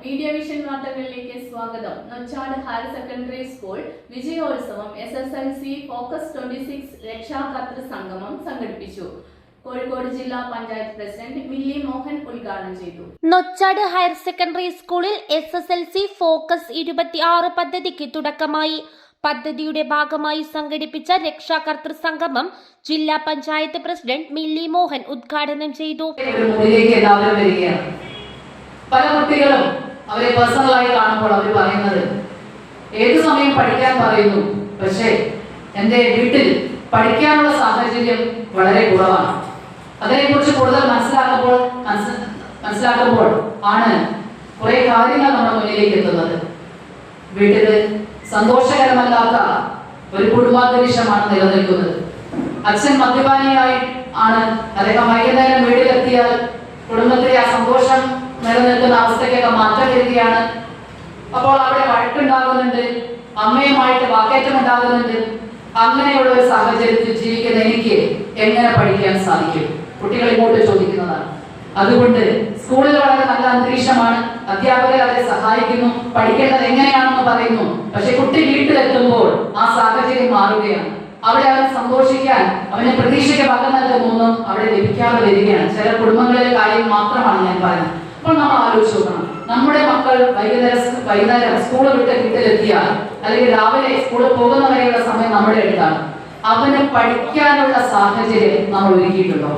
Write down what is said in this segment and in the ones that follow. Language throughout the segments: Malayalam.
മീഡിയ വിഷൻ വാർത്തകളിലേക്ക് സ്വാഗതം. നൊച്ചാട് ഹയർ സെക്കൻഡറി സ്കൂൾ വിജയോത്സവം SSLC ഫോക്കസ് 26 രക്ഷാകർതൃ സംഗമം സംഘടിപ്പിച്ചു. കോഴിക്കോട് ജില്ലാ പഞ്ചായത്ത് പ്രസിഡന്റ് മില്ലി മോഹൻ ഉദ്ഘാടനം ചെയ്തു. നൊച്ചാട് ഹയർ സെക്കൻഡറി സ്കൂളിൽ SSLC ഫോക്കസ് 26 പദ്ധതിക്ക് തുടക്കമായി. പദ്ധതിയുടെ ഭാഗമായി സംഘടിപ്പിച്ച രക്ഷാകർതൃ സംഗമം ജില്ലാ പഞ്ചായത്ത് പ്രസിഡന്റ് മില്ലി മോഹൻ ഉദ്ഘാടനം ചെയ്തു. പല കുട്ടികളും അവരെ പേഴ്സണലായി കാണുമ്പോൾ അവർ പറയുന്നത് ഏത് സമയം പഠിക്കാൻ പറയുന്നു, പക്ഷേ എൻ്റെ വീട്ടിൽ പഠിക്കാനുള്ള സാഹചര്യം വളരെ കുറവാണ്. അതിനെക്കുറിച്ച് കൂടുതൽ മനസ്സിലാക്കുമ്പോൾ ആണ് കുറെ കാര്യങ്ങൾ നമ്മുടെ മുന്നിലേക്ക് എത്തുന്നത്. വീട്ടിൽ സന്തോഷകരമല്ലാത്ത ഒരു കുടുംബാന്തരീക്ഷമാണ് നിലനിൽക്കുന്നത്. അച്ഛൻ മദ്യപാനിയായി ആണ്. അദ്ദേഹം വൈകുന്നേരം വീട്ടിലെത്തിയാൽ കുടുംബത്തിലെ ആ സന്തോഷം നിലനിൽക്കുന്ന അവസ്ഥയ്ക്കൊക്കെ മാറ്റം വരികയാണ്. അപ്പോൾ അവിടെ വഴക്കുണ്ടാകുന്നുണ്ട്, അമ്മയുമായിട്ട് വാക്കേറ്റം ഉണ്ടാകുന്നുണ്ട്. അങ്ങനെയുള്ള ഒരു സാഹചര്യത്തിൽ ജീവിക്കുന്ന എനിക്ക് എങ്ങനെ പഠിക്കാൻ സാധിക്കും? കുട്ടികൾ ഇങ്ങോട്ട് ചോദിക്കുന്നതാണ്. അതുകൊണ്ട് സ്കൂളിൽ വളരെ നല്ല അന്തരീക്ഷമാണ്, അധ്യാപകർ അവരെ സഹായിക്കുന്നു, പഠിക്കേണ്ടത് എങ്ങനെയാണെന്ന് പറയുന്നു. പക്ഷെ കുട്ടി വീട്ടിലെത്തുമ്പോൾ ആ സാഹചര്യം മാറുകയാണ്. അവിടെ അവൻ സന്തോഷിക്കാൻ, അവന് പ്രതീക്ഷയ്ക്ക് വക നൽകുന്നൊന്നും അവിടെ ലഭിക്കാതെ വരികയാണ്. ചില കുടുംബങ്ങളിലെ കാര്യം മാത്രമാണ് ഞാൻ പറയുന്നത്. അപ്പോൾ നമ്മൾ ആലോചിച്ച് നോക്കണം, നമ്മുടെ മക്കൾ വൈകുന്നേരം സ്കൂൾ വിട്ട് വീട്ടിലെത്തിയാൽ അല്ലെങ്കിൽ രാവിലെ സ്കൂളിൽ പോകുന്നവരെയുള്ള സമയം നമ്മുടെ അടുത്താണ്. അവന് പഠിക്കാനുള്ള സാഹചര്യം നമ്മൾ ഒരുക്കിയിട്ടുണ്ടോ?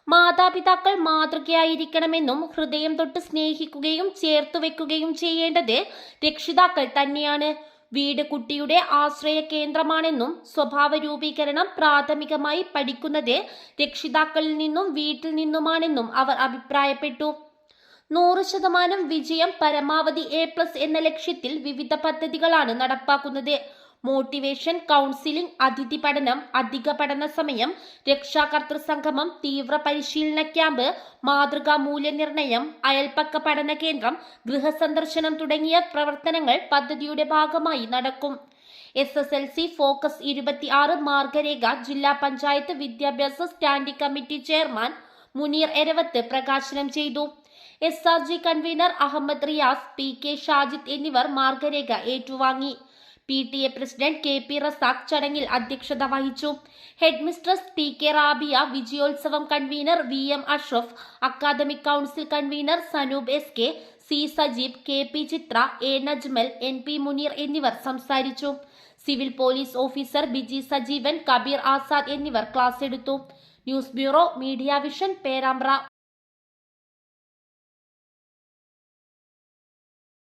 മാതാപിതാക്കൾ മാതൃകയായിരിക്കണമെന്നും ഹൃദയം തൊട്ട് സ്നേഹിക്കുകയും ചേർത്തു വെക്കുകയും ചെയ്യേണ്ടത് രക്ഷിതാക്കൾ തന്നെയാണ്. വീട് കുട്ടിയുടെ ആശ്രയ കേന്ദ്രമാണെന്നും സ്വഭാവ രൂപീകരണം പ്രാഥമികമായി പഠിക്കുന്നത് രക്ഷിതാക്കളിൽ നിന്നും വീട്ടിൽ നിന്നുമാണെന്നും അവർ അഭിപ്രായപ്പെട്ടു. 100% വിജയം, പരമാവധി A+ എന്ന ലക്ഷ്യത്തിൽ വിവിധ പദ്ധതികളാണ് നടപ്പാക്കുന്നത്. മോട്ടിവേഷൻ, കൗൺസിലിംഗ്, അതിഥി പഠനം, അധിക പഠന സമയം, രക്ഷാകർതൃ സംഗമം, തീവ്ര പരിശീലന ക്യാമ്പ്, മാതൃകാ മൂല്യനിർണയം, അയൽപ്പക്ക പഠന കേന്ദ്രം, ഗൃഹസന്ദർശനം തുടങ്ങിയ പ്രവർത്തനങ്ങൾ പദ്ധതിയുടെ ഭാഗമായി നടക്കും. SSLC ഫോക്കസ് 26 മാർഗരേഖ ജില്ലാ പഞ്ചായത്ത് വിദ്യാഭ്യാസ standing committee chairman Muneer Eravath പ്രകാശനം ചെയ്തു. SRG convener Ahammed Riyas, PK Shajid എന്നിവർ മാർഗരേഖ ഏറ്റുവാങ്ങി. PTA പ്രസിഡന്റ് KP റസാഖ് ചടങ്ങിൽ അധ്യക്ഷത വഹിച്ചു. ഹെഡ് മിസ്ട്രസ് TK റാബിയ, വിജയോത്സവം convener VM Ashraf, academic council convener Sanoob SK, C Sajeeb, KP Chithra, A Najmal, NP Muneer എന്നിവർ സംസാരിച്ചു. Civil police officer Biji Sajeevan, Kabeer Azad എന്നിവർ ക്ലാസ് എടുത്തു. News bureau, media vision, Perambra.